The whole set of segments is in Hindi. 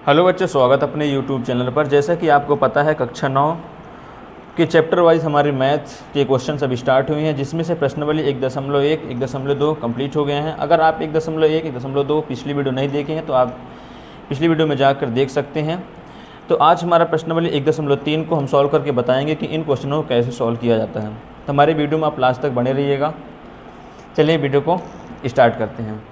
हेलो बच्चे, स्वागत अपने YouTube चैनल पर। जैसा कि आपको पता है, कक्षा 9 के चैप्टर वाइज हमारे मैथ्स के क्वेश्चन अब स्टार्ट हुए हैं, जिसमें से प्रश्नावली 1.1, 1.2 कंप्लीट हो गए हैं। अगर आप 1.1, 1.2 पिछली वीडियो नहीं देखे हैं तो आप पिछली वीडियो में जाकर देख सकते हैं। तो आज हमारा प्रश्नावली 1.3 को हम सॉल्व करके बताएंगे कि इन क्वेश्चनों को कैसे सॉल्व किया जाता है। तो हमारे वीडियो में आप लास्ट तक बने रहिएगा। चलिए वीडियो को स्टार्ट करते हैं।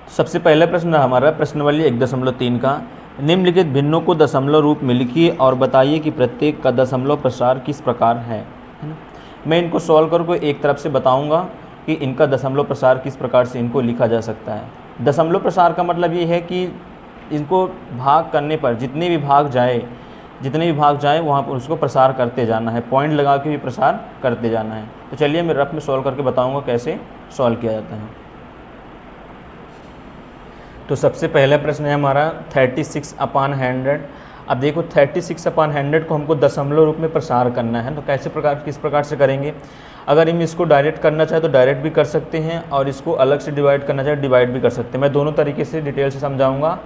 सबसे पहला प्रश्न हमारा प्रश्नावली 1.3 का, निम्नलिखित भिन्नों को दशमलव रूप में लिखिए और बताइए कि प्रत्येक का दशमलव प्रसार किस प्रकार है ना। मैं इनको सॉल्व करके एक तरफ से बताऊंगा कि इनका दशमलव प्रसार किस प्रकार से इनको लिखा जा सकता है। दशमलव प्रसार का मतलब ये है कि इनको भाग करने पर जितने भी भाग जाए वहाँ पर उसको प्रसार करते जाना है, पॉइंट लगा के भी प्रसार करते जाना है। तो चलिए मैं रफ में सॉल्व करके बताऊँगा कैसे सॉल्व किया जाता है। तो सबसे पहला प्रश्न है हमारा 36/100। अब देखो 36/100 को हमको दशमलव रूप में प्रसार करना है। तो किस प्रकार से करेंगे। अगर हम इसको डायरेक्ट करना चाहे तो डायरेक्ट भी कर सकते हैं और इसको अलग से डिवाइड करना चाहे डिवाइड भी कर सकते हैं। मैं दोनों तरीके से डिटेल से समझाऊंगा,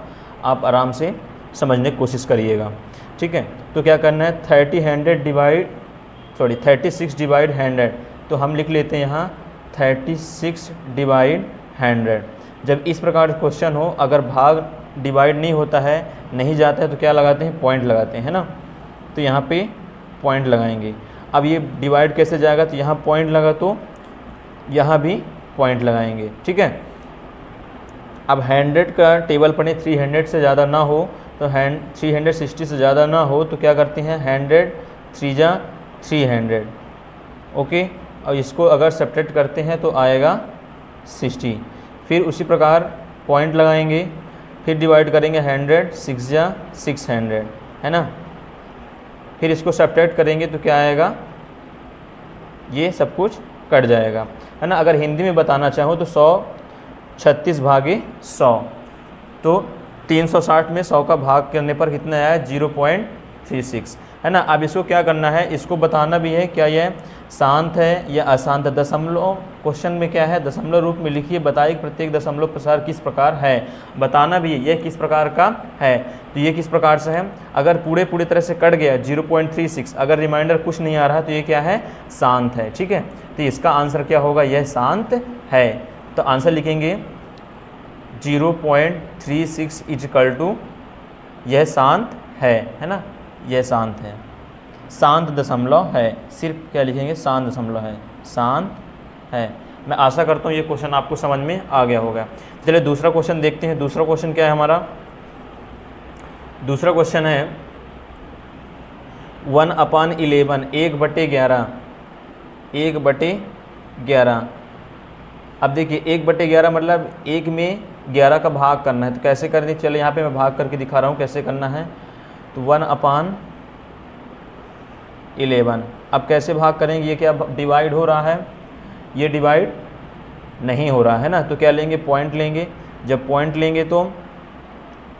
आप आराम से समझने की कोशिश करिएगा, ठीक है। तो क्या करना है, 36 डिवाइड 100। तो हम लिख लेते हैं यहाँ 36 डिवाइड 100। जब इस प्रकार क्वेश्चन हो, अगर भाग डिवाइड नहीं होता है, नहीं जाता है, तो क्या लगाते हैं, पॉइंट लगाते हैं, है ना। तो यहाँ पे पॉइंट लगाएंगे। अब ये डिवाइड कैसे जाएगा, तो यहाँ पॉइंट लगा तो यहाँ भी पॉइंट लगाएंगे, ठीक है। अब 100 का टेबल पढ़े 300 से ज़्यादा ना हो, तो 360 से ज़्यादा ना हो तो क्या करते हैं, 100 3 जा 300, ओके। और इसको अगर सब्ट्रैक्ट करते हैं तो आएगा 60। फिर उसी प्रकार पॉइंट लगाएंगे, फिर डिवाइड करेंगे 100 6 जा 600, है ना। फिर इसको सब्ट्रैक्ट करेंगे तो क्या आएगा, ये सब कुछ कट जाएगा, है ना। अगर हिंदी में बताना चाहो तो 136/100। तो 360 में 100 का भाग करने पर कितना आया, 0.36, है ना। अब इसको क्या करना है, इसको बताना भी है क्या यह शांत है या अशांत है। दशमलव क्वेश्चन में क्या है, दशमलव रूप में लिखिए, बताइए प्रत्येक दशमलव प्रसार किस प्रकार है, बताना भी है यह किस प्रकार का है। तो ये किस प्रकार से है, अगर पूरे तरह से कट गया 0.36, अगर रिमाइंडर कुछ नहीं आ रहा तो ये क्या है, शांत है, ठीक है। तो इसका आंसर क्या होगा, यह शांत है। तो आंसर लिखेंगे 0.36 इक्वल टू यह शांत है ना, यह शांत है, शांत दशमलव है। सिर्फ क्या लिखेंगे, शांत दशमलव है, शांत है। मैं आशा करता हूँ ये क्वेश्चन आपको समझ में आ गया होगा। चलिए दूसरा क्वेश्चन देखते हैं। दूसरा क्वेश्चन क्या है हमारा, दूसरा क्वेश्चन है 1/11, 1/11, 1/11। अब देखिए 1/11 मतलब 1 में 11 का भाग करना है। तो कैसे करनी, चलिए यहाँ पे मैं भाग करके दिखा रहा हूँ कैसे करना है। तो 1/11। अब कैसे भाग करेंगे, ये क्या डिवाइड हो रहा है, ये डिवाइड नहीं हो रहा है ना। तो क्या लेंगे, पॉइंट लेंगे। जब पॉइंट लेंगे तो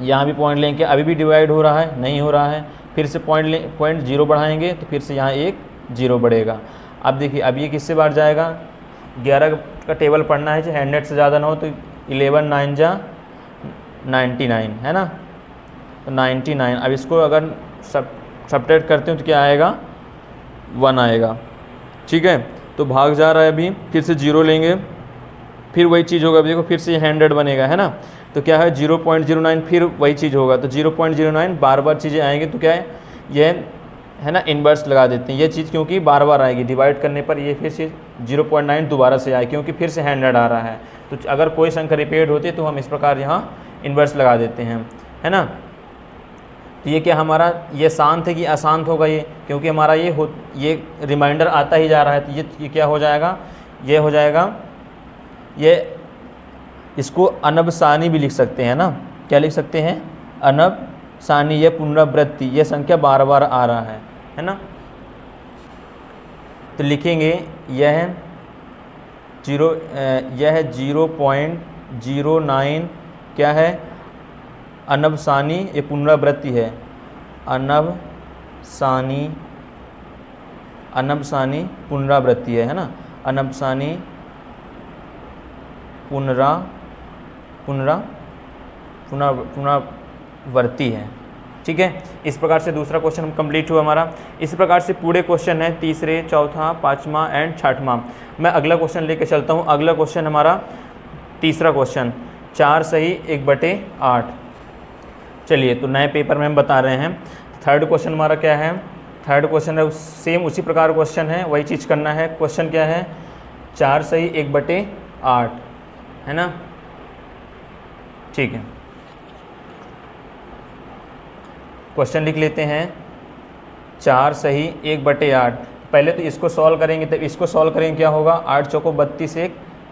यहाँ भी पॉइंट लेंगे, अभी भी डिवाइड हो रहा है, नहीं हो रहा है। फिर से पॉइंट 0 बढ़ाएंगे तो फिर से यहाँ एक 0 बढ़ेगा। अब देखिए अब ये किससे बाहर जाएगा, 11 का टेबल पढ़ना है, 100 से ज़्यादा ना हो। तो 11 9 जा 99, है ना। तो 99। अब इसको अगर सब्ट्रैक्ट करते हो तो क्या आएगा, 1 आएगा, ठीक है। तो भाग जा रहा है अभी, फिर से 0 लेंगे, फिर वही चीज़ होगा। देखो फिर से 100 बनेगा, है ना। तो क्या है 0.09, फिर वही चीज़ होगा। तो 0.09 बार चीज़ें आएंगे तो क्या है, यह है ना, इन्वर्स लगा देते हैं। ये चीज़ क्योंकि बार आएगी डिवाइड करने पर, ये फिर से 0.9 दोबारा से आए क्योंकि फिर से 100 आ रहा है। तो अगर कोई संख्या रिपीट होती है तो हम इस प्रकार यहाँ इन्वर्स लगा देते हैं, है ना। तो ये क्या हमारा, ये शांत है कि अशांत होगा, ये क्योंकि हमारा ये रिमाइंडर आता ही जा रहा है। तो ये क्या हो जाएगा, ये हो जाएगा, ये इसको अनबसानी भी लिख सकते हैं ना। क्या लिख सकते हैं, अनबसानी, ये पुनरावृत्ति, ये संख्या बार आ रहा है ना। तो लिखेंगे यह 0.09 क्या है, अनबसानी, ये पुनरावृत्ति है, अनबसानी पुनरावृत्ति है ना। अनबसानी वर्ती है। ठीक है, इस प्रकार से दूसरा क्वेश्चन कंप्लीट हुआ हमारा। इस प्रकार से पूरे क्वेश्चन है तीसरे, चौथा, पाँचवा एंड छठवां। मैं अगला क्वेश्चन लेके चलता हूँ। अगला क्वेश्चन हमारा तीसरा क्वेश्चन 4 सही 1/8। चलिए, तो नए पेपर में हम बता रहे हैं। थर्ड क्वेश्चन हमारा क्या है? थर्ड क्वेश्चन है सेम उसी प्रकार क्वेश्चन है, वही चीज़ करना है। क्वेश्चन क्या है? 4 सही 1/8 है ना। ठीक है, क्वेश्चन लिख लेते हैं। 4 सही 1/8। पहले तो इसको सॉल्व करेंगे, तो इसको सॉल्व करेंगे क्या होगा? 8 चौको 32, 1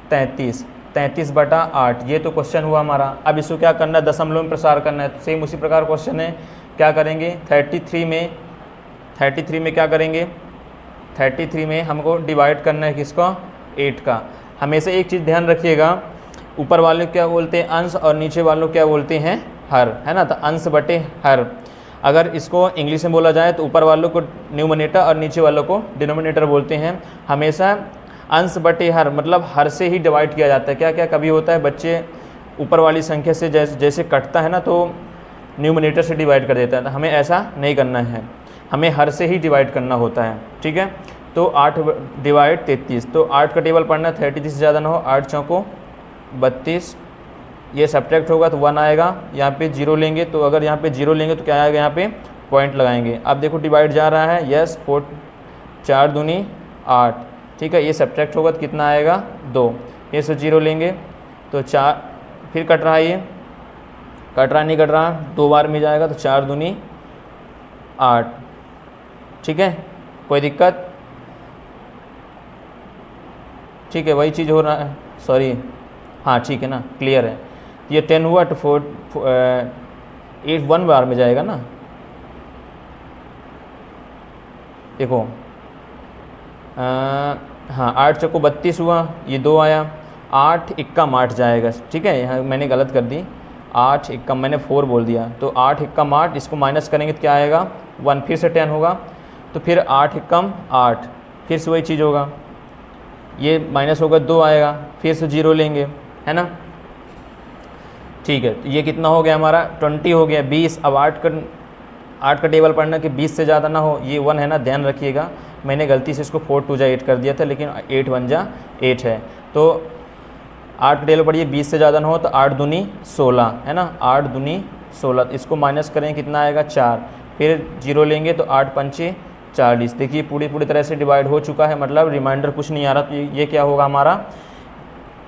33, 33/8। ये तो क्वेश्चन हुआ हमारा। अब इसको क्या करना है? दशमलव में प्रसार करना है। सेम उसी प्रकार क्वेश्चन है। क्या करेंगे? 33 में क्या करेंगे? 33 में हमको डिवाइड करना है किसका? 8 का। हमेशा एक चीज़ ध्यान रखिएगा, ऊपर वाले क्या बोलते हैं? अंश, और नीचे वालों क्या बोलते हैं? हर, है ना। तो अंश बटे हर। अगर इसको इंग्लिश में बोला जाए तो ऊपर वालों को न्यूमरेटर और नीचे वालों को डिनोमिनेटर बोलते हैं। हमेशा अंश बटे हर मतलब हर से ही डिवाइड किया जाता है। क्या क्या कभी होता है, बच्चे ऊपर वाली संख्या से जैसे कटता है ना, तो न्यूमरेटर से डिवाइड कर देता है। तो हमें ऐसा नहीं करना है, हमें हर से ही डिवाइड करना होता है। ठीक है, तो 8 डिवाइड 33। तो 8 का टेबल पढ़ना, 33 से ज़्यादा ना हो। 8 चौको 32, ये सब्ट्रैक्ट होगा तो 1 आएगा। यहाँ पे 0 लेंगे, तो अगर यहाँ पे 0 लेंगे तो क्या आएगा? यहाँ पे पॉइंट लगाएंगे। अब देखो डिवाइड जा रहा है, यस 4 दूनी 8। ठीक है, ये सब्ट्रैक्ट होगा तो कितना आएगा? 2। ये से 0 लेंगे तो 4, फिर कट रहा है, ये कट रहा नहीं कट रहा, 2 बार में जाएगा तो 4 दूनी 8। ठीक है, कोई दिक्कत? ठीक है, वही चीज़ हो रहा है, सॉरी। हाँ ठीक है ना, क्लियर है। ये 10 हुआ तो 8 1 बार में जाएगा ना। देखो हाँ, 8 चौको 32 हुआ, ये 2 आया। 8 इक्कम 8 जाएगा। ठीक है, यहाँ मैंने गलत कर दी, 8 इक्कम मैंने 4 बोल दिया। तो 8 इक्कम 8, इसको माइनस करेंगे तो क्या आएगा? 1। फिर से 10 होगा, तो फिर 8 इक्कम 8, फिर से वही चीज़ होगा, ये माइनस होगा 2 आएगा, फिर से 0 लेंगे, है ना। ठीक है, तो ये कितना हो गया हमारा? 20 हो गया। 20, अब 8 का टेबल पढ़ना कि 20 से ज़्यादा ना हो। ये 1 है ना, ध्यान रखिएगा। मैंने गलती से इसको 4 2 जा 8 कर दिया था, लेकिन 8 1 जा 8 है। तो 8 का टेबल पढ़िए, 20 से ज़्यादा ना हो तो 8 दूनी 16, है ना। 8 दूनी 16, इसको माइनस करें कितना आएगा? 4। फिर 0 लेंगे तो 8 पंचे 40। देखिए पूरी तरह से डिवाइड हो चुका है, मतलब रिमाइंडर कुछ नहीं आ रहा। तो ये क्या होगा हमारा?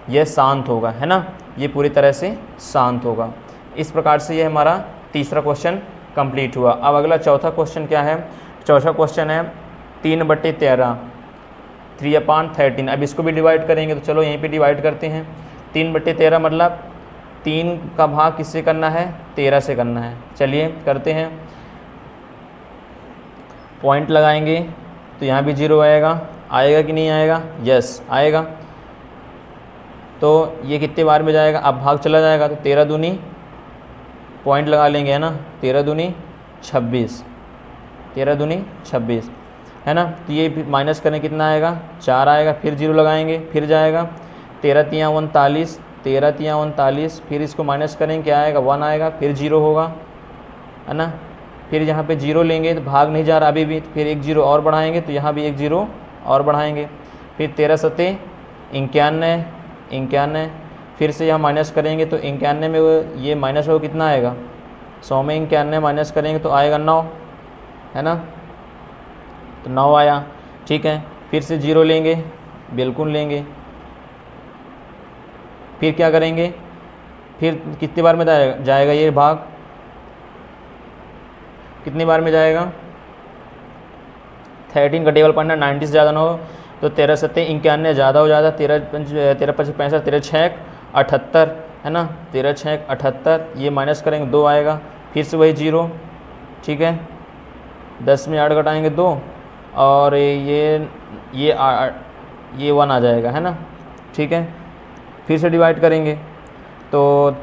ये शांत होगा, है ना। ये पूरी तरह से शांत होगा। इस प्रकार से ये हमारा तीसरा क्वेश्चन कंप्लीट हुआ। अब अगला चौथा क्वेश्चन क्या है? चौथा क्वेश्चन है 3/13, 3/13। अब इसको भी डिवाइड करेंगे, तो चलो यहीं पे डिवाइड करते हैं। 3/13 मतलब 3 का भाग किससे करना है? 13 से करना है। चलिए करते हैं, पॉइंट लगाएंगे तो यहाँ भी 0 आएगा। आएगा कि नहीं आएगा? यस आएगा। तो ये कितने बार में जाएगा? अब भाग चला जाएगा, तो 13 दूनी, पॉइंट लगा लेंगे, है ना। 13 दूनी 26, 13 दूनी 26, है ना। तो ये माइनस करने कितना आएगा? 4 आएगा। फिर 0 लगाएंगे, फिर जाएगा 13 तियाँ 39, 13 तियाँ 39। फिर इसको माइनस करेंगे, क्या आएगा? 1 आएगा। फिर 0 होगा, है ना। फिर यहाँ पे 0 लेंगे तो भाग नहीं जा रहा अभी भी, तो फिर 1 0 और बढ़ाएंगे, तो यहाँ भी 1 0 और बढ़ाएंगे। फिर 13 सत्ते 91, 91। फिर से यहाँ माइनस करेंगे तो 91 में ये माइनस हो कितना आएगा? 100 में 91 माइनस करेंगे तो आएगा 9, है ना। तो 9 आया। ठीक है, फिर से 0 लेंगे, बिल्कुल लेंगे। फिर क्या करेंगे? फिर कितनी बार में जाएगा ये भाग? कितनी बार में जाएगा? 13 का टेबल पढ़ना, 90 से ज़्यादा ना हो। तो 13 सत्ते 91, ज़्यादा हो जाता, 13 5 65, 13 6 78, है ना। 13 6 78, ये माइनस करेंगे 2 आएगा। फिर से वही 0। ठीक है, 10 में 8 घटाएंगे 2, और ये 1 आ जाएगा, है ना। ठीक है, फिर से डिवाइड करेंगे तो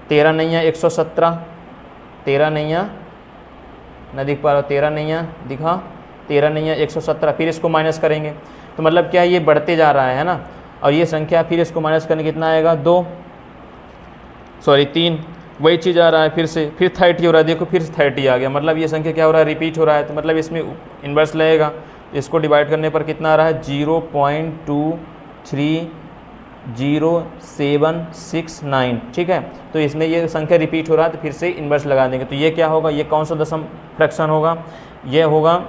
13 नहीं है 117, 13 नहीं है ना, दिख पा रहा हो? 13 नहीं है, दिखा, 13 नहीं है 117। फिर इसको माइनस करेंगे तो मतलब क्या है? ये बढ़ते जा रहा है ना। और ये संख्या फिर इसको माइनस करने कितना आएगा? 2, सॉरी 3। वही चीज़ आ रहा है फिर 30 हो रहा है, देखो फिर 30 आ गया, मतलब ये संख्या क्या हो रहा है, रिपीट हो रहा है, तो मतलब इसमें इन्वर्स लगेगा। इसको डिवाइड करने पर कितना आ रहा है 0.230769, ठीक है। तो इसमें ये संख्या रिपीट हो रहा है तो फिर से इन्वर्स लगा देंगे। तो ये क्या होगा, ये कौन सा दशम फ्रैक्शन होगा, ये होगा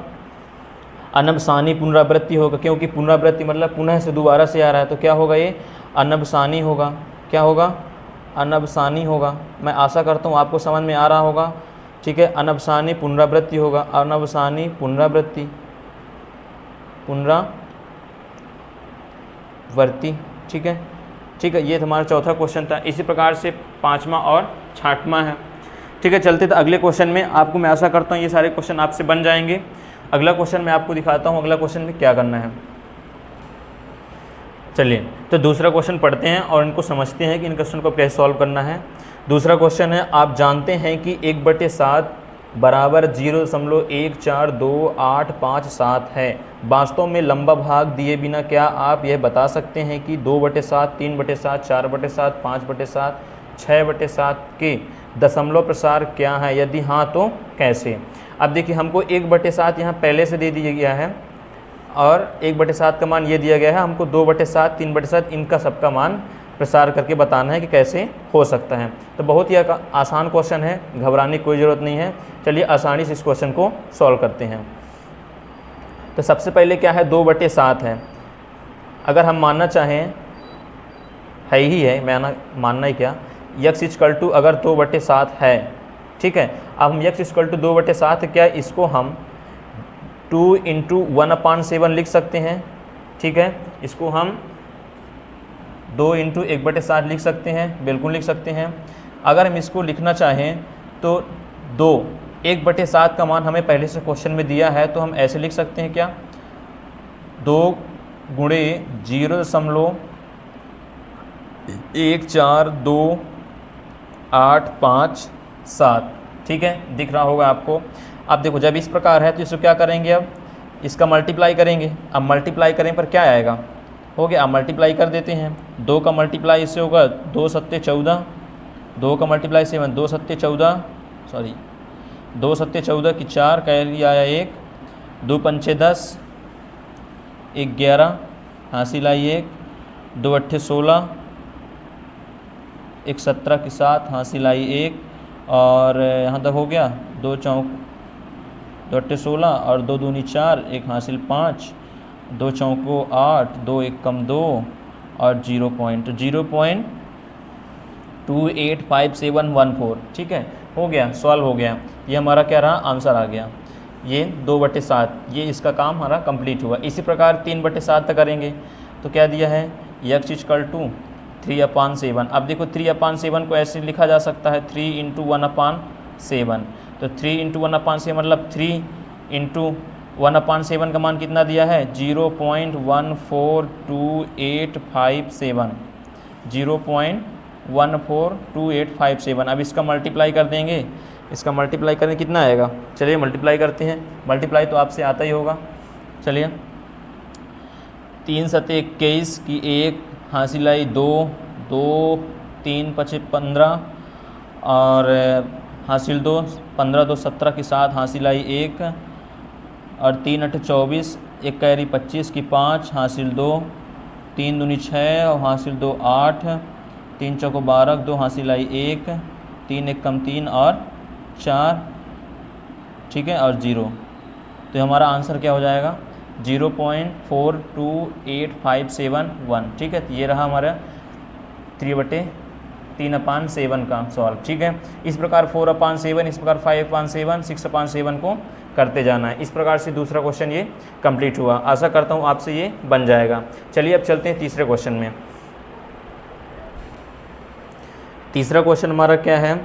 अनबसानी पुनरावृत्ति होगा, क्योंकि पुनरावृत्ति मतलब पुनः से दोबारा से आ रहा है, तो क्या होगा ये अनबसानी होगा। क्या होगा, अनबसानी होगा। मैं आशा करता हूँ आपको समझ में आ रहा होगा, ठीक है। अनबसानी पुनरावृत्ति होगा, अनबसानी पुनरावृत्ति, पुनरावृत्ति, ठीक है, ठीक है। ये हमारा चौथा क्वेश्चन था। इसी प्रकार से 5वां और 6वां है, ठीक है। चलते तो अगले क्वेश्चन में, आपको मैं आशा करता हूँ ये सारे क्वेश्चन आपसे बन जाएंगे। अगला क्वेश्चन मैं आपको दिखाता हूँ, अगला क्वेश्चन में क्या करना है। चलिए तो दूसरा क्वेश्चन पढ़ते हैं और इनको समझते हैं कि इन क्वेश्चन को कैसे सॉल्व करना है। दूसरा क्वेश्चन है, आप जानते हैं कि 1/7 बराबर 0.14287 है। वास्तव में लंबा भाग दिए बिना क्या आप यह बता सकते हैं कि 2/7, 3/7, 4/7, 5/7, 6/7 के दशमलव प्रसार क्या है? यदि हाँ तो कैसे? अब देखिए हमको 1/7 यहाँ पहले से दे दिया गया है और 1/7 का मान ये दिया गया है, हमको 2/7, 3/7 इनका सबका मान प्रसार करके बताना है कि कैसे हो सकता है। तो बहुत ही आसान क्वेश्चन है, घबराने की कोई ज़रूरत नहीं है। चलिए आसानी से इस क्वेश्चन को सॉल्व करते हैं। तो सबसे पहले क्या है, 2/7 है। अगर हम मानना चाहें, है ही है, मानना ही क्या, x इक्वल टू अगर 2/7 है, ठीक है। अब हम x इक्वल टू 2/7 क्या, इसको हम 2 × 1/7 लिख सकते हैं, ठीक है। इसको हम 2 × 1/7 लिख सकते हैं, बिल्कुल लिख सकते हैं। अगर हम इसको लिखना चाहें तो 1/7 का मान हमें पहले से क्वेश्चन में दिया है, तो हम ऐसे लिख सकते हैं क्या, 2 × 0.1428557, ठीक है, दिख रहा होगा आपको। अब देखो जब इस प्रकार है तो इसको क्या करेंगे, अब इसका मल्टीप्लाई करेंगे। अब मल्टीप्लाई करें पर क्या आएगा, हो गया। अब मल्टीप्लाई कर देते हैं, 2 का मल्टीप्लाई इससे होगा 2 × 7 = 14, 2 का मल्टीप्लाई 7, 2 × 7 = 14, सॉरी 2 × 7 = 14 की 4 कैरी आया 1, 2 × 5 = 10, 11 हासिल आई 1, 2 × 8 = 16, 1 × 17 की 7 हासिल आई 1, और यहाँ तक हो गया। 2 × 8 = 16 और 2 × 2 = 4, 1 हासिल 5, 2 × 4 = 8, 2 × 1 = 2 और 0.285714, ठीक है, हो गया, सॉल्व हो गया। ये हमारा क्या रहा, आंसर आ गया। ये 2/7, ये इसका काम हमारा कंप्लीट हुआ। इसी प्रकार 3/7 तक करेंगे तो क्या दिया है, x इक्वल टू 3/7। अब देखो 3/7 को ऐसे लिखा जा सकता है 3 × 1/7, तो 3 × 1/7 मतलब 3 × 1/7 का मान कितना दिया है, 0.142857, 0.142857। अब इसका मल्टीप्लाई कर देंगे, इसका मल्टीप्लाई करें कितना आएगा, चलिए मल्टीप्लाई करते हैं। मल्टीप्लाई तो आपसे आता ही होगा, चलिए 3 × 7 = 21 की 1 हासिल आई 2, 2 3 × 5 = 15 और हासिल 2, 15 × 2 = 17 की 7 हासिल आई 1 और 3 × 8 = 24, 1 कैरी 25 की 5 हासिल 2, 3 दूनी 6 और हासिल 2 8, 3 × 4 = 12, 2 हासिल आई 1, 3 1 = 3 और 4, ठीक है, और 0। तो हमारा आंसर क्या हो जाएगा, 0.428571, ठीक है। तो ये रहा हमारा 3/7 का सॉल्व, ठीक है। इस प्रकार 4/7, इस प्रकार 5/7, 6/7 को करते जाना है। इस प्रकार से दूसरा क्वेश्चन ये कंप्लीट हुआ। आशा करता हूँ आपसे ये बन जाएगा। चलिए अब चलते हैं तीसरे क्वेश्चन में। तीसरा क्वेश्चन हमारा क्या है,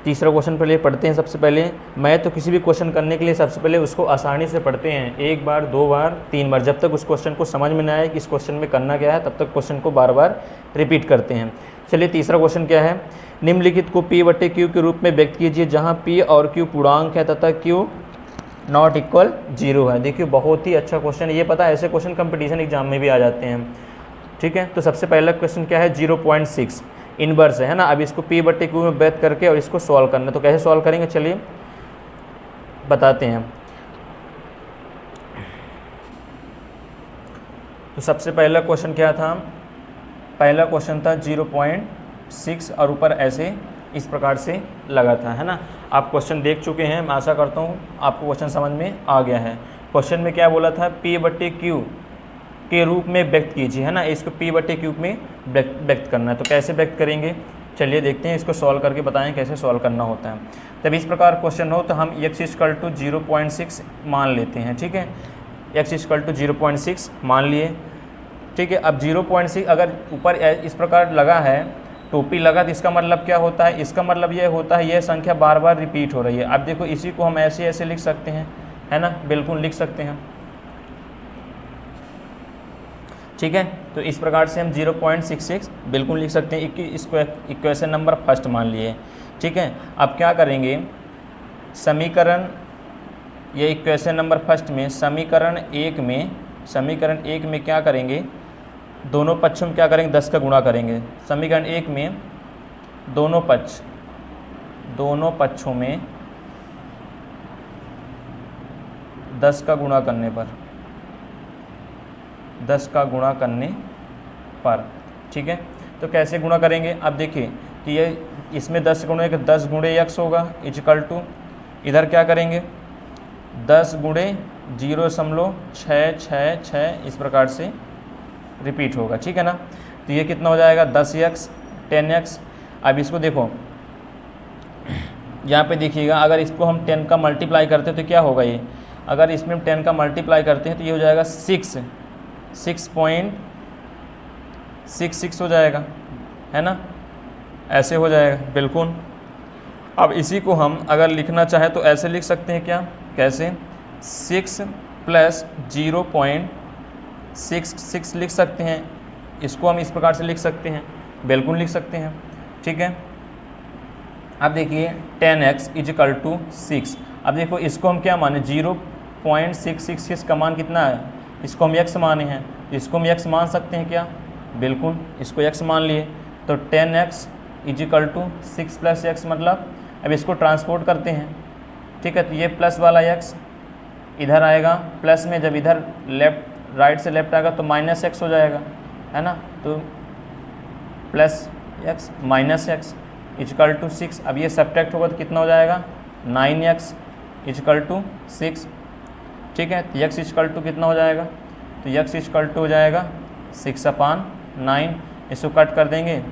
तीसरा क्वेश्चन पहले पढ़ते हैं। सबसे पहले मैं तो किसी भी क्वेश्चन करने के लिए सबसे पहले उसको आसानी से पढ़ते हैं, 1 बार 2 बार 3 बार, जब तक उस क्वेश्चन को समझ में ना आए कि इस क्वेश्चन में करना क्या है, तब तक क्वेश्चन को बार बार रिपीट करते हैं। चलिए तीसरा क्वेश्चन क्या है, निम्नलिखित को P/Q के रूप में व्यक्त कीजिए जहाँ P और Q पूर्णांक है तथा Q ≠ 0 है। देखिए बहुत ही अच्छा क्वेश्चन, ये पता है ऐसे क्वेश्चन कंपटीशन एग्जाम में भी आ जाते हैं, ठीक है। तो सबसे पहला क्वेश्चन क्या है, 0.6, इनवर्स है ना। अब इसको p/q में व्यक्त करके और इसको सॉल्व करना है। तो कैसे सॉल्व करेंगे चलिए बताते हैं। तो सबसे पहला क्वेश्चन क्या था, पहला क्वेश्चन था 0.6 और ऊपर ऐसे इस प्रकार से लगा था, है ना। आप क्वेश्चन देख चुके हैं, मैं आशा करता हूँ आपको क्वेश्चन समझ में आ गया है। क्वेश्चन में क्या बोला था, p/q के रूप में व्यक्त कीजिए, है ना। इसको p/q में व्यक्त करना है। तो कैसे व्यक्त करेंगे चलिए देखते हैं, इसको सॉल्व करके बताएं कैसे सॉल्व करना होता है। तब इस प्रकार क्वेश्चन हो तो हम x = 0.6 मान लेते हैं, ठीक है। x = 0.6 मान लिए, ठीक है। अब 0.6 अगर ऊपर इस प्रकार लगा है, टोपी लगा, तो इसका मतलब क्या होता है, इसका मतलब ये होता है यह संख्या बार बार रिपीट हो रही है। अब देखो इसी को हम ऐसे ऐसे लिख सकते हैं, है ना, बिल्कुल लिख सकते हैं, ठीक है। तो इस प्रकार से हम 0.66 बिल्कुल लिख सकते हैं। इसको इक्वेशन नंबर फर्स्ट मान लिए, ठीक है। अब क्या करेंगे, समीकरण ये इक्वेशन नंबर फर्स्ट में समीकरण एक में क्या करेंगे, दोनों पक्षों में क्या करेंगे, 10 का गुणा करेंगे। समीकरण एक में दोनों पक्षों में 10 का गुणा करने पर, ठीक है। तो कैसे गुणा करेंगे, अब देखिए, तो ये इसमें 10 गुणे 10 गुणे x होगा इक्वल टू, इधर क्या करेंगे 10 गुणे 0.666 इस प्रकार से रिपीट होगा, ठीक है ना। तो ये कितना हो जाएगा 10x 10x। अब इसको देखो यहाँ पे देखिएगा, अगर इसको हम 10 का मल्टीप्लाई करते हैं तो क्या होगा, ये अगर इसमें हम 10 का मल्टीप्लाई करते हैं तो ये हो जाएगा 6.66 हो जाएगा, है ना, ऐसे हो जाएगा बिल्कुल। अब इसी को हम अगर लिखना चाहें तो ऐसे लिख सकते हैं, क्या कैसे, 6 + 0.66 लिख सकते हैं। इसको हम इस प्रकार से लिख सकते हैं, बिल्कुल लिख सकते हैं, ठीक है। अब देखिए 10x = 6। अब देखो इसको हम क्या माने, 0.666 का मान कितना है, इसको हम x माने हैं, इसको हम x मान सकते हैं क्या, बिल्कुल इसको x मान लिए। तो 10x = 6 + x मतलब, अब इसको ट्रांसपोर्ट करते हैं, ठीक है। तो ये प्लस वाला x इधर आएगा, प्लस में जब इधर राइट से लेफ्ट आएगा तो -x हो जाएगा, है ना। तो +x -x = 6। अब ये सब्ट्रैक्ट होगा तो कितना हो जाएगा, 9x = 6, ठीक है। तो x = कितना हो जाएगा, तो x = हो जाएगा 6/9। इसको कट कर देंगे,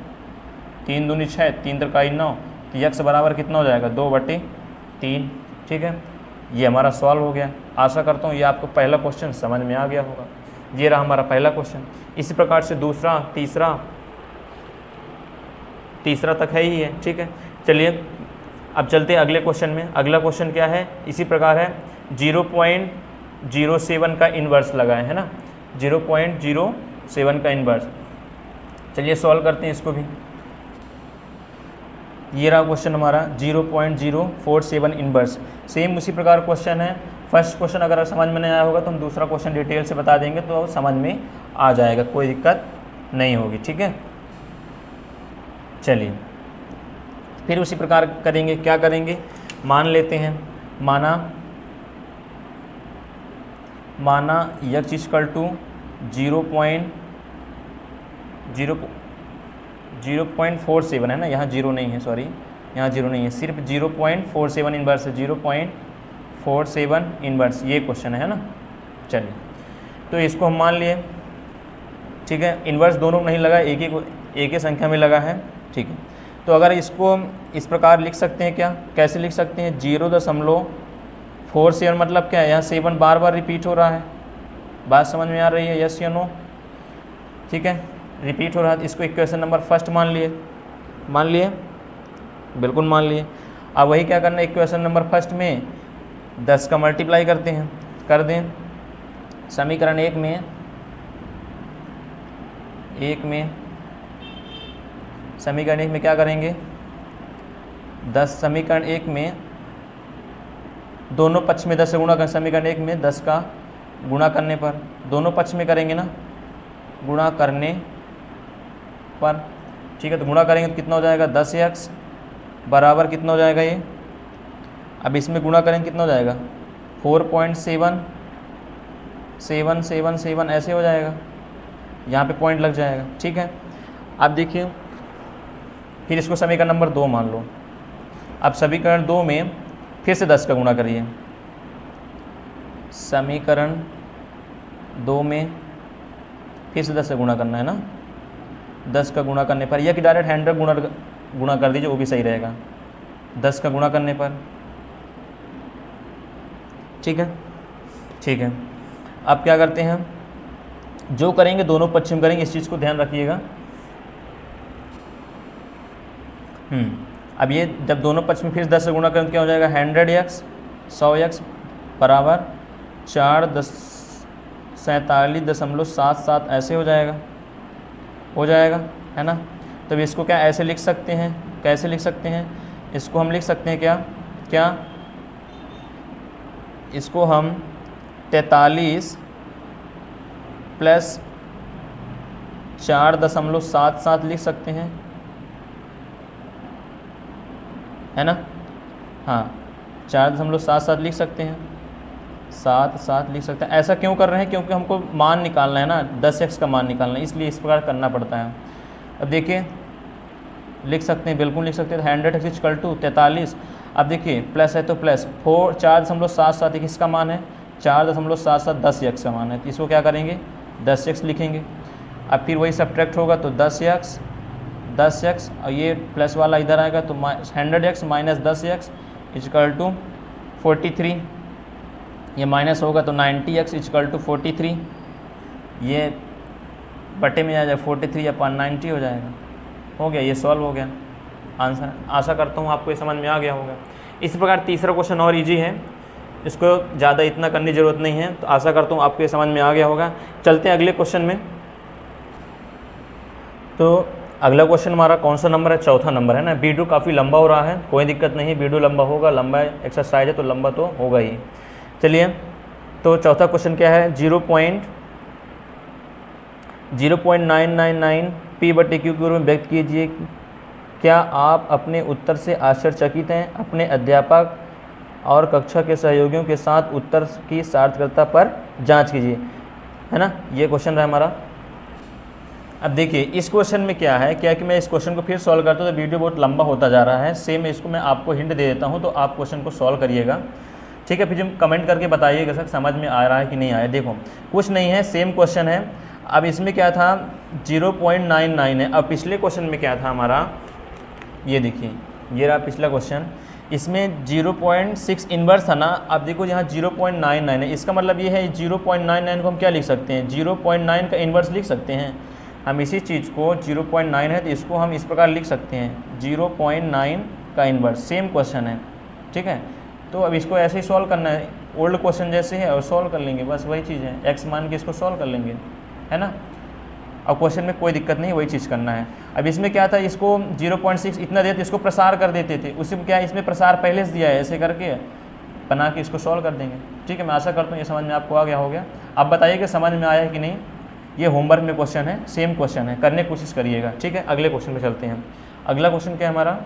3 दूनी 6, 3 त्रिकाई 9, तो x बराबर कितना हो जाएगा 2/3, ठीक है। ये हमारा सॉल्व हो गया। आशा करता हूँ ये आपको पहला क्वेश्चन समझ में आ गया होगा। ये रहा हमारा पहला क्वेश्चन। इसी प्रकार से दूसरा, तीसरा तक है ही है, ठीक है। चलिए अब चलते हैं अगले क्वेश्चन में। अगला क्वेश्चन क्या है, इसी प्रकार है, 0.07 का इन्वर्स लगा है ना, 0.07 का इन्वर्स। चलिए सॉल्व करते हैं इसको भी। ये रहा क्वेश्चन हमारा 0.047 इन्वर्स। सेम उसी प्रकार क्वेश्चन है। फर्स्ट क्वेश्चन अगर समझ में नहीं आया होगा तो हम दूसरा क्वेश्चन डिटेल से बता देंगे तो समझ में आ जाएगा, कोई दिक्कत नहीं होगी, ठीक है। चलिए फिर उसी प्रकार करेंगे, क्या करेंगे, मान लेते हैं, माना x = 0.47 है ना, यहाँ 0 नहीं है, सॉरी यहाँ 0 नहीं है, सिर्फ 0.47 इन्वर्स है, 0.47 इन्वर्स ये क्वेश्चन है ना। चलिए तो इसको हम मान लिए, ठीक है। इन्वर्स दोनों नहीं लगा, एक ही संख्या में लगा है, ठीक है। तो अगर इसको हम इस प्रकार लिख सकते हैं, क्या कैसे लिख सकते हैं, 0.47 मतलब क्या है, यहाँ 7 बार बार रिपीट हो रहा है, बात समझ में आ रही है, यस या नो, ठीक है, रिपीट हो रहा है। तो इसको इक्वेशन नंबर फर्स्ट मान लिए, बिल्कुल मान लिए। अब वही क्या करना है, इक्वेशन नंबर फर्स्ट में 10 का मल्टीप्लाई करते हैं, कर दें। समीकरण एक में क्या करेंगे, 10 समीकरण एक में दोनों पक्ष में 10 से गुणा करें। समीकरण एक में 10 का गुणा करने पर, दोनों पक्ष में करेंगे ना, गुणा करने पर, ठीक है, तो गुणा करेंगे तो कितना हो जाएगा 10x बराबर कितना हो जाएगा ये, अब इसमें गुणा करेंगे कितना हो जाएगा 4.7 ऐसे हो जाएगा, यहाँ पे पॉइंट लग जाएगा। ठीक है, अब देखिए फिर इसको समीकरण नंबर 2 मान लो। अब समीकरण 2 में फिर से 10 का गुणा करिए, समीकरण 2 में फिर से 10 से गुणा करना है ना, 10 का गुणा करने पर, या कि डायरेक्ट 100 गुणा कर दीजिए वो भी सही रहेगा, 10 का गुणा करने पर। ठीक है, ठीक है, अब क्या करते हैं, जो करेंगे दोनों पश्चिम करेंगे, इस चीज़ को ध्यान रखिएगा। अब ये जब दोनों पश्चिम फिर 10 से गुणा करें तो क्या हो जाएगा 100x 100x बराबर 447.77 ऐसे हो जाएगा है ना। तब इसको क्या ऐसे लिख सकते हैं, कैसे लिख सकते हैं, इसको हम लिख सकते हैं क्या इसको हम 43 प्लस 4.77 लिख सकते हैं, है ना। हाँ, 4.77 लिख सकते हैं, 7 लिख सकते हैं। ऐसा क्यों कर रहे हैं, क्योंकि हमको मान निकालना है ना, 10x का मान निकालना है, इसलिए इस प्रकार करना पड़ता है। अब देखिए लिख सकते हैं, बिल्कुल लिख सकते हैं, 100x इक्वल टू 43। अब देखिए प्लस है तो प्लस 4.77 किसका मान है, 4.77 10x का मान है, तो इसको क्या करेंगे 10x लिखेंगे। अब फिर वही सब्ट्रैक्ट होगा तो 10x और ये प्लस वाला इधर आएगा तो 100x minus 10x equal to 43, ये माइनस होगा तो 90x इक्वल टू 43, ये बटे में आ जाएगा 43 अपॉन 90 हो जाएगा। हो गया, ये सॉल्व हो गया आंसर। आशा करता हूँ आपको ये समझ में आ गया होगा। इस प्रकार तीसरा क्वेश्चन और इजी है, इसको ज़्यादा इतना करने की ज़रूरत नहीं है, तो आशा करता हूँ आपको ये समझ में आ गया होगा। चलते हैं अगले क्वेश्चन में। तो अगला क्वेश्चन हमारा कौन सा नंबर है, चौथा नंबर है ना। वीडियो काफ़ी लंबा हो रहा है, कोई दिक्कत नहीं, वीडियो लंबा होगा, लंबा एक्सरसाइज है तो लंबा तो होगा ही। चलिए, तो चौथा क्वेश्चन क्या है, 0.999 p/q के रूप में व्यक्त कीजिए। क्या आप अपने उत्तर से आश्चर्यचकित हैं? अपने अध्यापक और कक्षा के सहयोगियों के साथ उत्तर की सार्थकता पर जांच कीजिए, है ना। ये क्वेश्चन है हमारा। अब देखिए इस क्वेश्चन में क्या है, क्या कि मैं इस क्वेश्चन को फिर सॉल्व करता हूँ तो वीडियो बहुत लंबा होता जा रहा है। सेम इसको मैं आपको हिंट दे देता हूँ, तो आप क्वेश्चन को सॉल्व करिएगा, ठीक है। फिर जो कमेंट करके बताइएगा सर समझ में आ रहा है कि नहीं आया। देखो कुछ नहीं है, सेम क्वेश्चन है। अब इसमें क्या था 0.99 है। अब पिछले क्वेश्चन में क्या था हमारा, ये देखिए, ये रहा पिछला क्वेश्चन, इसमें 0.6 इन्वर्स था ना। अब देखो यहाँ 0.99 है, इसका मतलब ये है 0.99 को हम क्या लिख सकते हैं, 0.9 का इन्वर्स लिख सकते हैं हम। इसी चीज़ को 0.9 है तो इसको हम इस प्रकार लिख सकते हैं 0.9 का इन्वर्स। सेम क्वेश्चन है, ठीक है। तो अब इसको ऐसे ही सॉल्व करना है, ओल्ड क्वेश्चन जैसे है और सॉल्व कर लेंगे, बस वही चीज़ है। एक्स मान के इसको सॉल्व कर लेंगे, है ना। अब क्वेश्चन में कोई दिक्कत नहीं, वही चीज़ करना है। अब इसमें क्या था, इसको 0.6 इतना देते, इसको प्रसार कर देते थे। उसी में क्या है, इसमें प्रसार पहले से दिया है, ऐसे करके बना के इसको सॉल्व कर देंगे, ठीक है। मैं आशा करता हूँ ये समझ में आपको आ गया हो गया। अब बताइए कि समझ में आया है कि नहीं। ये होमवर्क में क्वेश्चन है, सेम क्वेश्चन है, करने की कोशिश करिएगा, ठीक है। अगले क्वेश्चन में चलते हैं। अगला क्वेश्चन क्या है हमारा,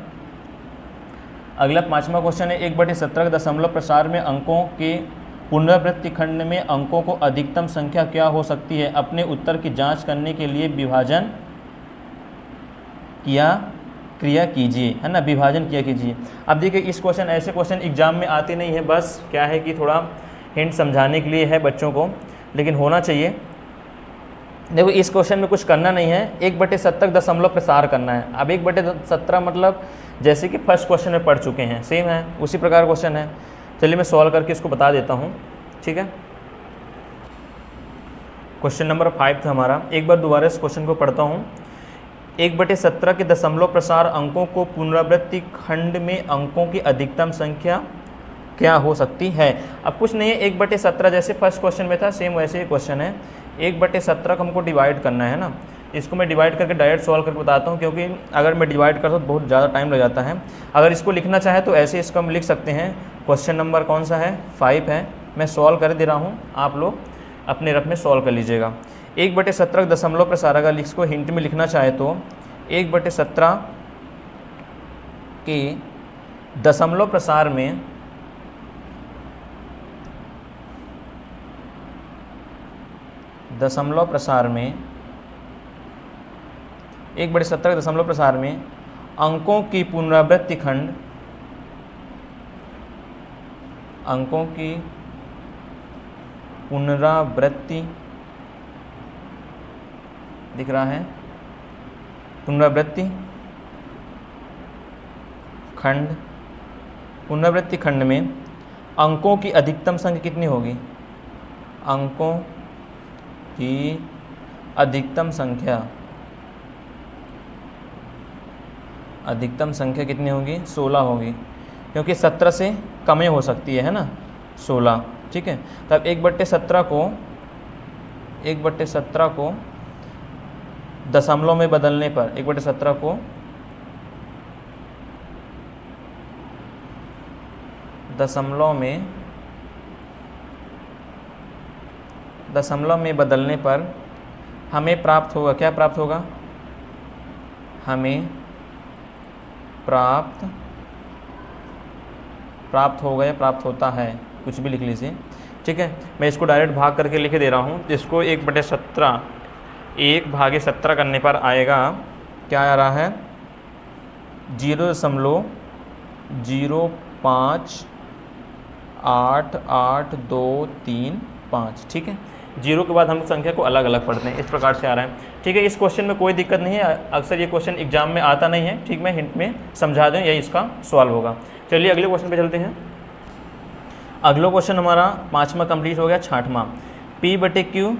अगला 5वां क्वेश्चन है 1/17 दशमलव प्रसार में अंकों के पुनरावृत्ति खंड में अंकों को अधिकतम संख्या क्या हो सकती है। अपने उत्तर की जांच करने के लिए विभाजन क्रिया कीजिए, है ना, विभाजन किया कीजिए। अब देखिए इस क्वेश्चन, ऐसे क्वेश्चन एग्जाम में आते नहीं है, बस क्या है कि थोड़ा हिंट समझाने के लिए है बच्चों को, लेकिन होना चाहिए। देखो इस क्वेश्चन में कुछ करना नहीं है, 1/17 दशमलव प्रसार करना है। अब 1/17 मतलब जैसे कि फर्स्ट क्वेश्चन में पढ़ चुके हैं, सेम है, उसी प्रकार क्वेश्चन है। चलिए मैं सॉल्व करके इसको बता देता हूँ, ठीक है। क्वेश्चन नंबर 5 था हमारा। एक बार दोबारा इस क्वेश्चन को पढ़ता हूँ। 1/17 के दशमलव प्रसार अंकों को पुनरावृत्ति खंड में अंकों की अधिकतम संख्या क्या हो सकती है। अब कुछ नहीं है, 1/17 जैसे फर्स्ट क्वेश्चन में था, सेम वैसे ही क्वेश्चन है। 1/17 को हमको डिवाइड करना है ना। इसको मैं डिवाइड करके डायरेक्ट सॉल्व करके बताता हूँ, क्योंकि अगर मैं डिवाइड करता हूँ तो बहुत ज़्यादा टाइम लग जाता है। अगर इसको लिखना चाहे तो ऐसे इसको हम लिख सकते हैं। क्वेश्चन नंबर कौन सा है, 5 है। मैं सॉल्व कर दे रहा हूँ, आप लोग अपने रफ में सॉल्व कर लीजिएगा। 1/17 दशमलव प्रसार, अगर इसको हिंट में लिखना चाहे तो 1/17 के दशमलव प्रसार में दशमलव प्रसार में 1/17 के दशमलव प्रसार में अंकों की पुनरावृत्ति खंड, अंकों की पुनरावृत्ति दिख रहा है, पुनरावृत्ति खंड, पुनरावृत्ति खंड में अंकों की अधिकतम संख्या कितनी होगी? अंकों की अधिकतम संख्या, अधिकतम संख्या कितनी होगी? 16 होगी, क्योंकि 17 से कम ही हो सकती है ना, 16। ठीक है, तब 1/17 को दशमलव में बदलने पर, 1/17 को दशमलव में बदलने पर हमें प्राप्त होगा, क्या प्राप्त होगा? हमें प्राप्त होगा या प्राप्त होता है, कुछ भी लिख लीजिए। ठीक है, मैं इसको डायरेक्ट भाग करके लिख दे रहा हूँ। इसको 1/17 1/17 करने पर आएगा, क्या आ रहा है? 0.0588235। ठीक है, जीरो के बाद हम संख्या को अलग अलग पढ़ते हैं, इस प्रकार से आ रहा है। ठीक है, इस क्वेश्चन में कोई दिक्कत नहीं है, अक्सर ये क्वेश्चन एग्जाम में आता नहीं है। ठीक, मैं हिंट में समझा दूँ, यही इसका सवाल होगा। चलिए अगले क्वेश्चन पे चलते हैं। अगला क्वेश्चन हमारा 5वां कंप्लीट हो गया। 6वां, P/Q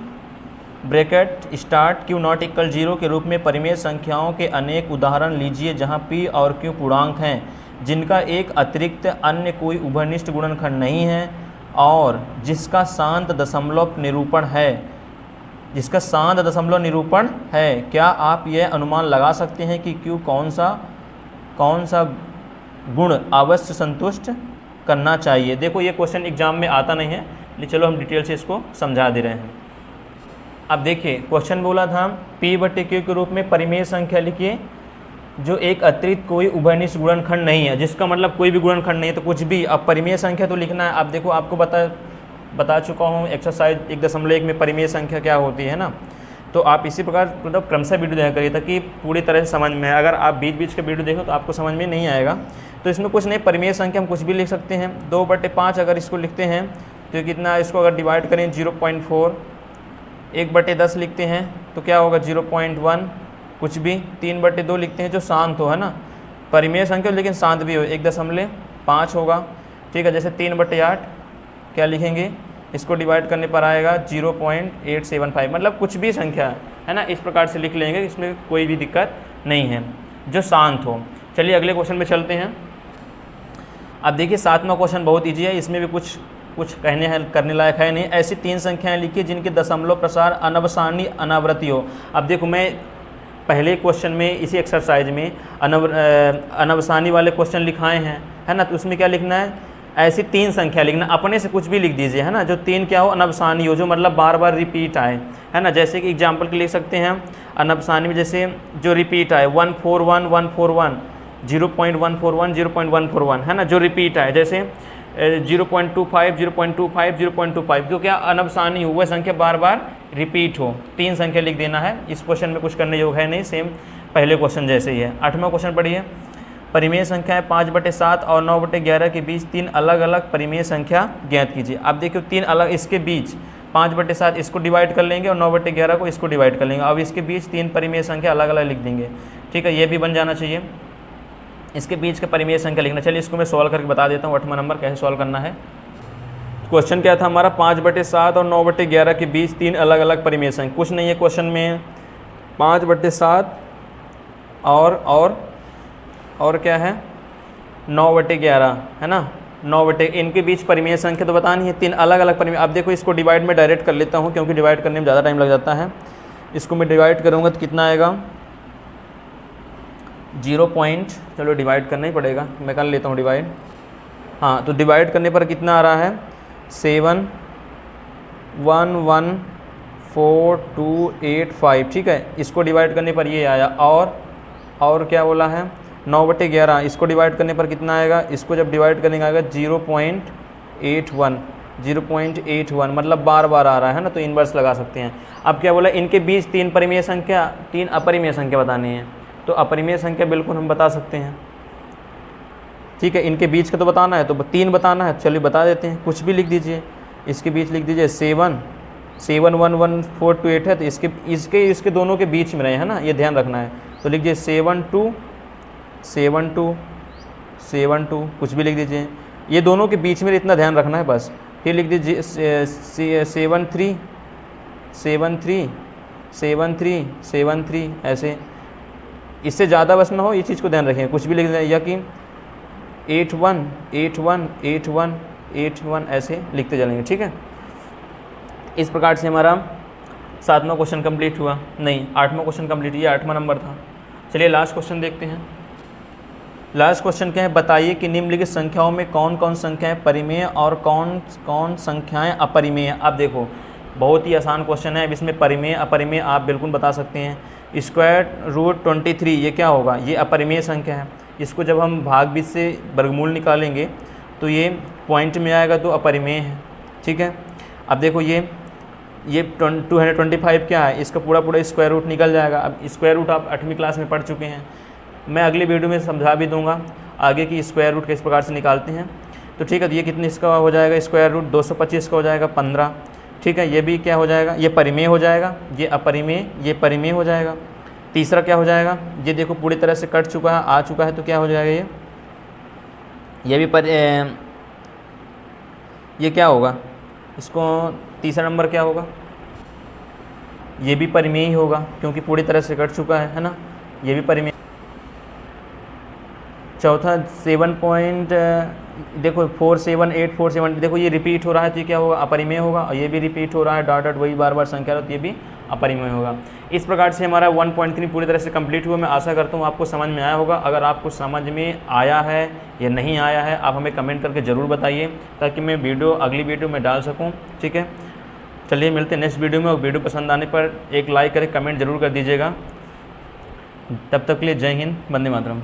bracket start Q not equal 0 के रूप में परिमेय संख्याओं के अनेक उदाहरण लीजिए जहां P और Q पूर्णांक हैं जिनका एक अतिरिक्त अन्य कोई उभयनिष्ठ गुणनखंड नहीं है और जिसका शांत दशमलव निरूपण है, जिसका शांत दशमलव निरूपण है। क्या आप यह अनुमान लगा सकते हैं कि Q कौन सा गुण अवश्य संतुष्ट करना चाहिए? देखो ये क्वेश्चन एग्जाम में आता नहीं है, लेकिन चलो हम डिटेल से इसको समझा दे रहे हैं। अब देखिए क्वेश्चन बोला था P/Q के रूप में परिमेय संख्या लिखिए जो एक अतिरिक्त कोई उभयनिष्ठ गुणनखंड नहीं है, जिसका मतलब कोई भी गुणनखंड नहीं है तो कुछ भी। अब परिमेय संख्या तो लिखना है। अब देखो आपको बता चुका हूँ एक्सरसाइज 1.1 में परिमेय संख्या क्या होती है ना, तो आप इसी प्रकार मतलब क्रमशः वीडियो देखा करिए ताकि पूरी तरह से समझ में आए। अगर आप बीच बीच के वीडियो देखो तो आपको समझ में नहीं आएगा। तो इसमें कुछ नहीं, परिमेय संख्या हम कुछ भी लिख सकते हैं। 2/5 अगर इसको लिखते हैं तो कितना, इसको अगर डिवाइड करें 0.4, 1/10 लिखते हैं तो क्या होगा 0.1, कुछ भी। 3/2 लिखते हैं जो शांत हो, है ना, परिमेय संख्या लेकिन शांत भी हो, 1.5 होगा। ठीक है, जैसे 3/8 क्या लिखेंगे, इसको डिवाइड करने पर आएगा 0.875, मतलब कुछ भी संख्या है ना, इस प्रकार से लिख लेंगे, इसमें कोई भी दिक्कत नहीं है, जो शांत हो। चलिए अगले क्वेश्चन में चलते हैं। अब देखिए 7वां क्वेश्चन बहुत ईजी है, इसमें भी कुछ करने लायक है नहीं। ऐसी 3 संख्याएं लिखिए जिनके दशमलव प्रसार अनवसानी अनावृत्ति हो। अब देखो मैं पहले क्वेश्चन में इसी एक्सरसाइज में अनवसानी वाले क्वेश्चन लिखाए हैं, है ना, तो उसमें क्या लिखना है, ऐसी 3 संख्या लिखना, अपने से कुछ भी लिख दीजिए, है ना, जो 3 क्या हो, अनवसानी हो, जो मतलब बार बार रिपीट आए, है ना। जैसे कि एग्जाम्पल के लिख सकते हैं अनवसानी में, जैसे जो रिपीट आए 141 141, 0.141 0.141, है ना, जो रिपीट आए, जैसे 0.25 0.25 0.25, जो क्या अनवसानी हो, वह संख्या बार बार रिपीट हो। 3 संख्या लिख देना है। इस क्वेश्चन में कुछ करने योग्य है नहीं, सेम पहले क्वेश्चन जैसे ही है। 8वां क्वेश्चन पढ़िए। परिमेय संख्याएं 5/7 और 9/11 के बीच 3 अलग अलग परिमेय संख्या ज्ञात कीजिए। अब देखिए 3 अलग, इसके बीच 5/7 इसको डिवाइड कर लेंगे और 9/11 को इसको डिवाइड कर लेंगे। अब इसके बीच 3 परिमेय संख्या अलग अलग लिख देंगे। ठीक है, ये भी बन जाना चाहिए, इसके बीच का परिमेय संख्या लिखना। चलिए इसको मैं सॉल्व करके बता देता हूँ 8वां नंबर कैसे सॉल्व करना है। क्वेश्चन क्या था हमारा, 5/7 और 9/11 के बीच 3 अलग अलग परिमेय संख्या। कुछ नहीं है क्वेश्चन में, 5/7 और क्या है 9/11, है ना, 9 इनके बीच परिमेय संख्या तो बतानी है, 3 अलग अलग परिमेय। अब देखो इसको डिवाइड में डायरेक्ट कर लेता हूँ क्योंकि डिवाइड करने में ज़्यादा टाइम लग जाता है। इसको मैं डिवाइड करूँगा तो कितना आएगा 0. चलो डिवाइड करना ही पड़ेगा, मैं कर लेता हूँ डिवाइड। हाँ, तो डिवाइड करने पर कितना आ रहा है 7114285। ठीक है, इसको डिवाइड करने पर ये आया, और और क्या बोला है 9/11, इसको डिवाइड करने पर कितना आएगा, इसको जब डिवाइड करने का आएगा 0.81, 0.81 मतलब बार बार आ रहा है ना, तो इनवर्स लगा सकते हैं। अब क्या बोला, इनके बीच 3 परिमेय संख्या 3 अपरिमेय संख्या बतानी है, तो अपरिमेय संख्या बिल्कुल हम बता सकते हैं। ठीक है, इनके बीच का तो बताना है, तो 3 बताना है, चलिए बता देते हैं, कुछ भी लिख दीजिए। इसके बीच लिख दीजिए 7 1 1 4 2 8 है, तो इसके दोनों के बीच में रहे हैं ना, ये ध्यान रखना है। तो लिख दीजिए 7 2 7 2 7 2, कुछ भी लिख दीजिए, ये दोनों के बीच में इतना ध्यान रखना है बस। फिर लिख दीजिए 7 3 7 3 7 3 7 3, ऐसे, इससे ज़्यादा बस ना हो, ये चीज़ को ध्यान रखें। कुछ भी लिख दें, या कि 8 1 8 1 8 1 8 1, ऐसे लिखते चलेंगे। ठीक है, इस प्रकार से हमारा 7वां क्वेश्चन कंप्लीट हुआ, नहीं 8वां क्वेश्चन कंप्लीट, ये 8वां नंबर था। चलिए लास्ट क्वेश्चन देखते हैं। लास्ट क्वेश्चन क्या है, बताइए कि निम्नलिखित संख्याओं में कौन कौन संख्याएं परिमेय और कौन कौन संख्याएं अपरिमेय। अब देखो बहुत ही आसान क्वेश्चन है, अब इसमें परिमेय अपरिमेय आप बिल्कुल बता सकते हैं। √23 ये क्या होगा, ये अपरिमेय संख्या है, इसको जब हम भाग 20 से वर्गमूल निकालेंगे तो ये पॉइंट में आएगा, तो अपरिमेय है। ठीक है, अब देखो ये 225 क्या है, इसका पूरा स्क्वायर रूट निकल जाएगा। अब स्क्वायर रूट आप 8वीं क्लास में पढ़ चुके हैं, मैं अगली वीडियो में समझा भी दूंगा आगे की स्क्वायर रूट किस प्रकार से निकालते हैं। तो ठीक है, तो ये कितने इसका हो जाएगा, स्क्वायर रूट 225 का हो जाएगा 15। ठीक है, ये भी क्या हो जाएगा, ये परिमेय हो जाएगा, ये अपरिमेय, ये परिमेय हो जाएगा। तीसरा क्या हो जाएगा, ये देखो पूरी तरह से कट चुका है, आ चुका है, तो क्या हो जाएगा, ये भी ये क्या होगा, इसको तीसरा नंबर क्या होगा, ये भी परिमेय ही होगा क्योंकि पूरी तरह से कट चुका है ना, ये भी परिमेय। चौथा 7 देखो 4 7 8 4 7, देखो ये रिपीट हो रहा है, तो ये क्या होगा, अपरिमेय होगा। और ये भी रिपीट हो रहा है, डॉट डॉट वही बार बार संख्या रहा, तो ये भी अपरिमेय होगा। इस प्रकार से हमारा 1.3 पूरी तरह से कंप्लीट हुआ। मैं आशा करता हूँ आपको समझ में आया होगा। अगर आपको समझ में आया है या नहीं आया है, आप हमें कमेंट करके ज़रूर बताइए, ताकि मैं अगली वीडियो में डाल सकूँ। ठीक है, चलिए मिलते हैं नेक्स्ट वीडियो में, और वीडियो पसंद आने पर एक लाइक करें, कमेंट ज़रूर कर दीजिएगा। तब तक के लिए जय हिंद, वंदे मातरम।